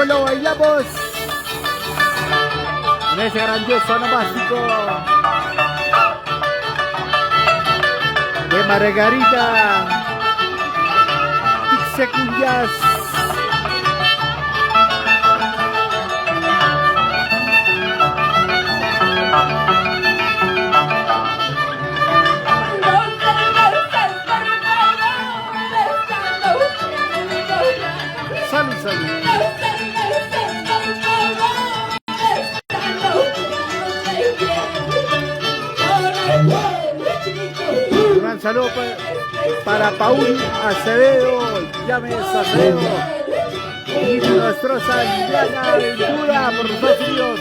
Tóxico lo bailamos en ese grandioso onomástico de Margarita Ixecuyas. Salud, salud. Un gran saludo para Paul Acevedo, llames Acevedo y nuestra Liliana Ventura por los Estados Unidos.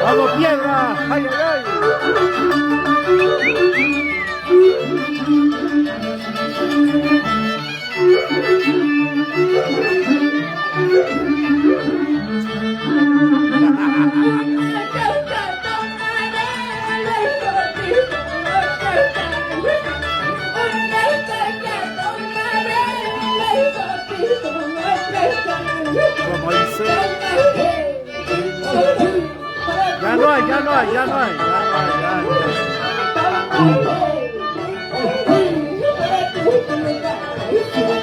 ¡Vamos, piedra! ¡Ay, ay, ay! Como dice, ya no hay.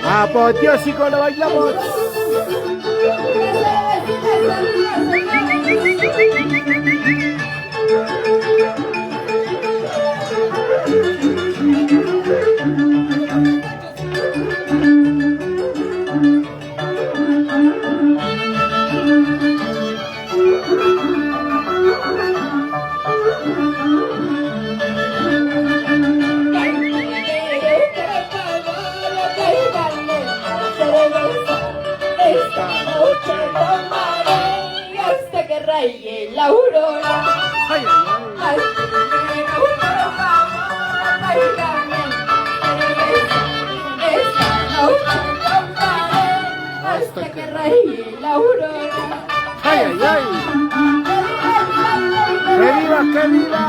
Apoteósico lo bailamos. Y la aurora, Ay, ay, hasta que raye la aurora. ay, ay, ay. ¡Que viva, que viva!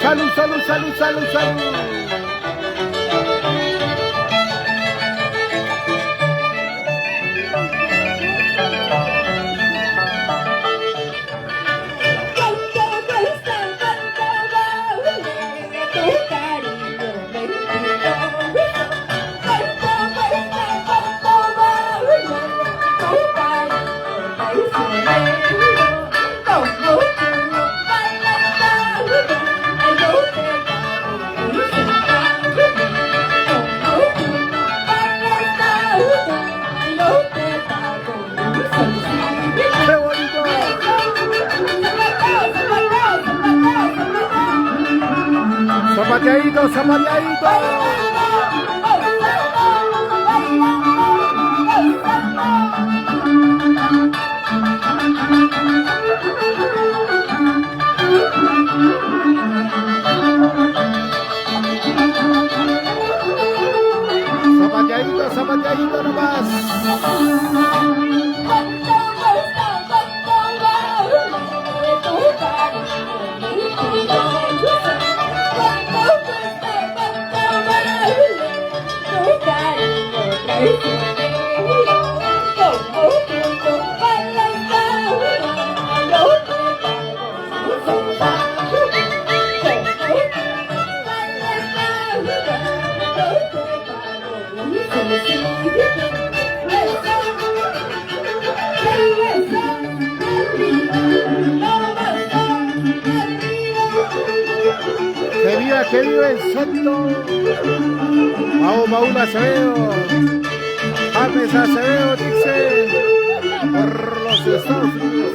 Salud, salud, salud, salud, salud. ¡Qué bonito! Zapateadito, zapateadito. Que viva el santo. Vamos, Paul Acevedo. James Acevedo, dice, por los Estados Unidos.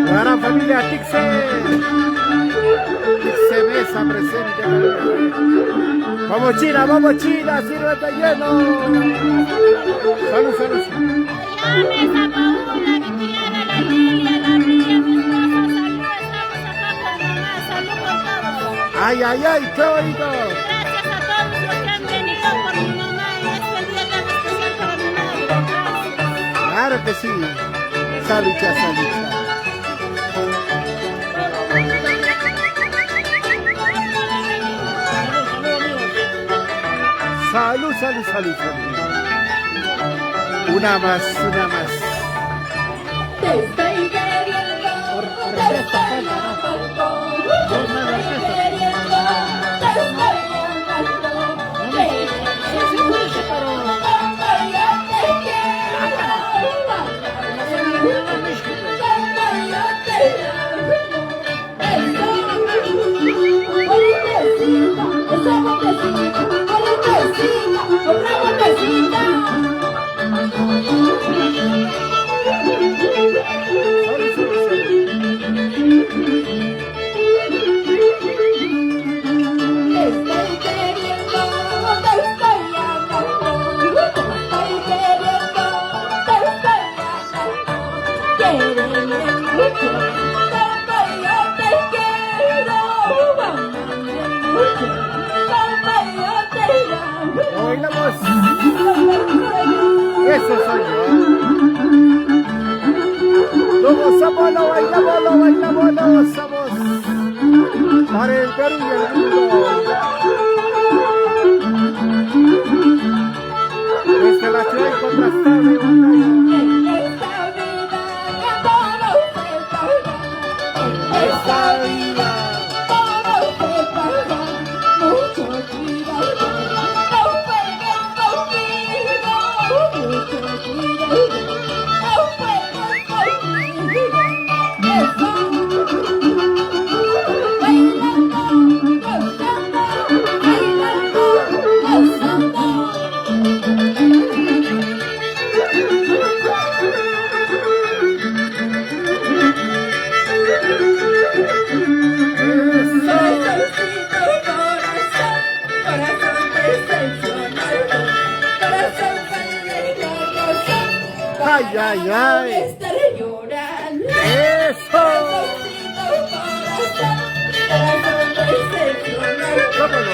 La gran familia Tixe Mesa presente. Vamos China, sírvete lleno. Salud, salud. Mesa, Paula, mi tía, la Lilia, la Lilia, mi esposa, salud, estamos acá con mamá, salud por todos. Ay, ay, ay, qué bonito. Gracias a todos los que han venido por mi mamá en este día tan especial para mi madre. Gracias. Claro que sí. Salucha, salucha. Salud, salud, salud, salud. Una más, una más. Te estoy queriendo, te estoy amando, te estoy queriendo, te estoy amando, Eso soy yo. Lo gozamos, lo bailamos, lo gozamos. Para el Perú y el mundo. Desde la ciudad incontrastable batalla. Esta vida. Ay, ay, ay. Estaré llorando. Eso. ¿Cómo lo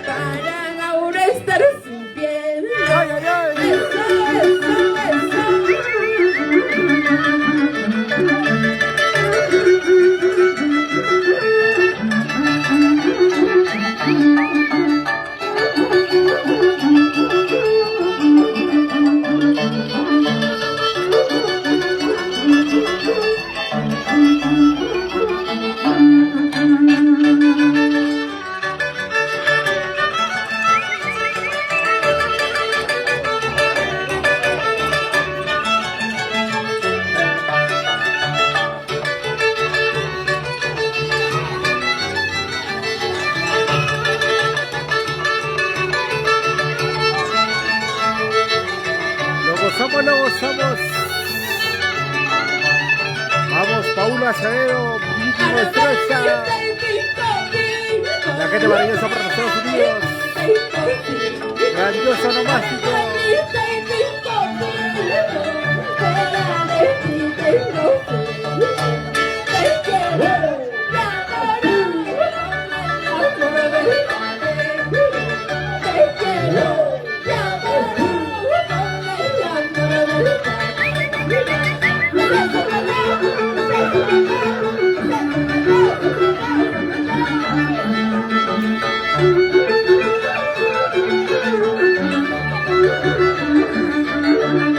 Para ahora estar sufriendo. Ay, ay, ay. Lo gozamos. Vamos, Paula Acevedo, víctima estrella. La gente maravillosa para los Estados Unidos. Grandioso nomástico.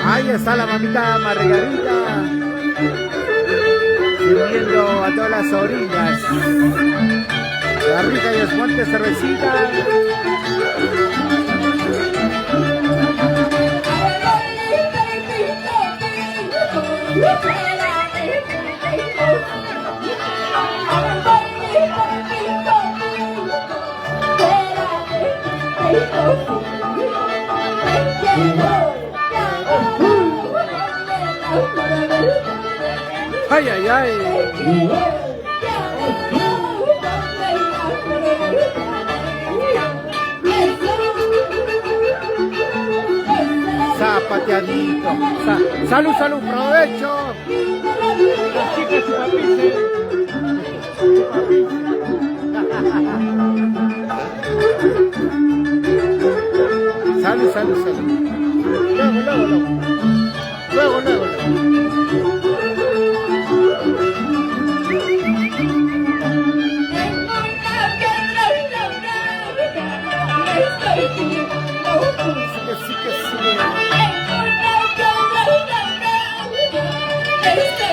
Ahí está la mamita Margarita, sirviendo a todas las sobrinas la rica y espuente cervecita. Ay, ay, ay. Zapateadito. Salud, salud, provecho. Las chicas chupapices. Salud, salud, salud. Luego, luego, luego. Luego, luego, luego. Este